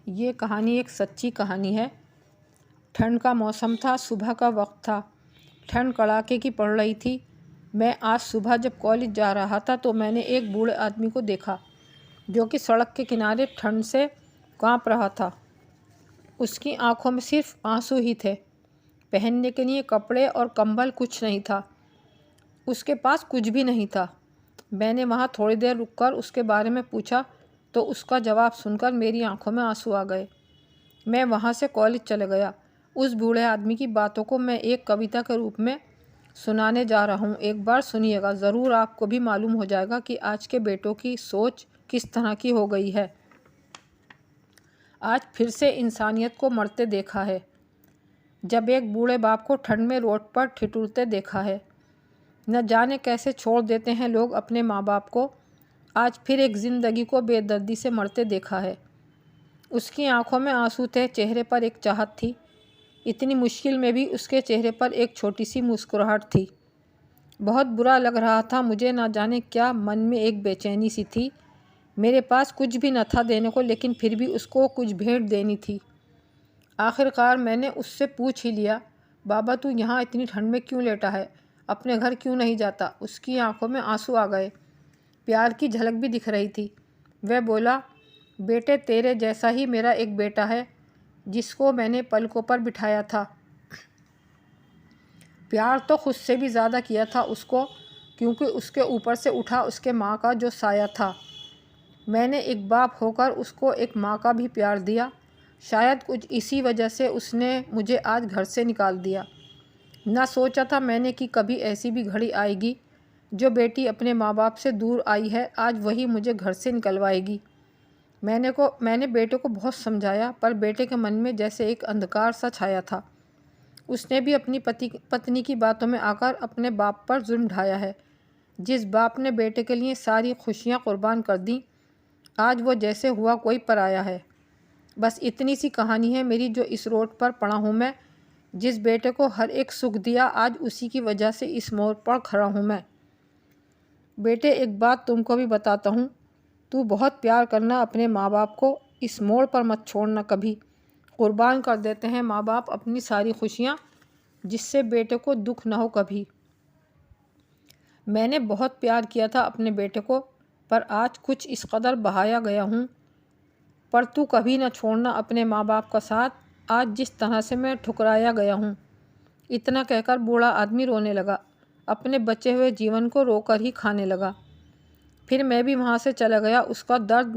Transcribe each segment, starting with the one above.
ये कहानी एक सच्ची कहानी है। ठंड का मौसम था, सुबह का वक्त था। ठंड कड़ाके की पड़ रही थी। मैं आज सुबह जब कॉलेज जा रहा था तो मैंने एक बूढ़े आदमी को देखा जो कि सड़क के किनारे ठंड से कांप रहा था। उसकी आंखों में सिर्फ आंसू ही थे। पहनने के लिए कपड़े और कंबल कुछ नहीं था। उसके पास कुछ भी नहीं था। मैंने वहाँ थोड़ी देर रुककर उसके बारे में पूछा तो उसका जवाब सुनकर मेरी आंखों में आंसू आ गए। मैं वहाँ से कॉलेज चले गया। उस बूढ़े आदमी की बातों को मैं एक कविता के रूप में सुनाने जा रहा हूँ। एक बार सुनिएगा, ज़रूर आपको भी मालूम हो जाएगा कि आज के बेटों की सोच किस तरह की हो गई है। आज फिर से इंसानियत को मरते देखा है। जब एक बूढ़े बाप को ठंड में रोड पर ठिठुरते देखा है। न जाने कैसे छोड़ देते हैं लोग अपने माँ बाप को। आज फिर एक ज़िंदगी को बेदर्दी से मरते देखा है। उसकी आंखों में आंसू थे, चेहरे पर एक चाहत थी। इतनी मुश्किल में भी उसके चेहरे पर एक छोटी सी मुस्कुराहट थी। बहुत बुरा लग रहा था मुझे, ना जाने क्या मन में एक बेचैनी सी थी। मेरे पास कुछ भी न था देने को, लेकिन फिर भी उसको कुछ भेंट देनी थी। आखिरकार मैंने उससे पूछ ही लिया, बाबा तू यहाँ इतनी ठंड में क्यों लेटा है, अपने घर क्यों नहीं जाता? उसकी आंखों में आंसू आ गए। प्यार की झलक भी दिख रही थी। वह बोला, बेटे तेरे जैसा ही मेरा एक बेटा है जिसको मैंने पलकों पर बिठाया था। प्यार तो खुद से भी ज़्यादा किया था उसको, क्योंकि उसके ऊपर से उठा उसके माँ का जो साया था। मैंने एक बाप होकर उसको एक माँ का भी प्यार दिया। शायद कुछ इसी वजह से उसने मुझे आज घर से निकाल दिया। ना सोचा था मैंने कि कभी ऐसी भी घड़ी आएगी जो बेटी अपने माँ बाप से दूर आई है, आज वही मुझे घर से निकलवाएगी। मैंने बेटे को बहुत समझाया, पर बेटे के मन में जैसे एक अंधकार सा छाया था। उसने भी अपनी पत्नी की बातों में आकर अपने बाप पर जुल्म ढाया है। जिस बाप ने बेटे के लिए सारी खुशियाँ कुर्बान कर दी, आज वो जैसे हुआ कोई पराया है। बस इतनी सी कहानी है मेरी, जो इस रोड पर पड़ा हूँ मैं। जिस बेटे को हर एक सुख दिया, आज उसी की वजह से इस मोड़ पर खड़ा हूँ मैं। बेटे एक बात तुमको भी बताता हूँ, तू बहुत प्यार करना अपने माँ बाप को, इस मोड़ पर मत छोड़ना कभी। कुर्बान कर देते हैं माँ बाप अपनी सारी खुशियाँ, जिससे बेटे को दुख ना हो कभी। मैंने बहुत प्यार किया था अपने बेटे को, पर आज कुछ इस कदर बहाया गया हूँ। पर तू कभी न छोड़ना अपने माँ बाप का साथ, आज जिस तरह से मैं ठुकराया गया हूँ। इतना कहकर बूढ़ा आदमी रोने लगा। अपने बचे हुए जीवन को रोकर ही खाने लगा। फिर मैं भी वहाँ से चला गया। उसका दर्द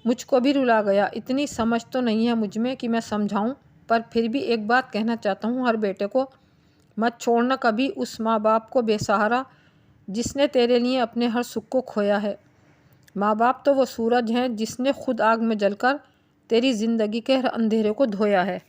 मुझको भी रुला गया। इतनी समझ तो नहीं है मुझ में कि मैं समझाऊँ, पर फिर भी एक बात कहना चाहता हूँ हर बेटे को, मत छोड़ना कभी उस माँ बाप को बेसहारा जिसने तेरे लिए अपने हर सुख को खोया है। माँ बाप तो वो सूरज हैं जिसने खुद आग में जलकर तेरी ज़िंदगी के हर अंधेरे को धोया है।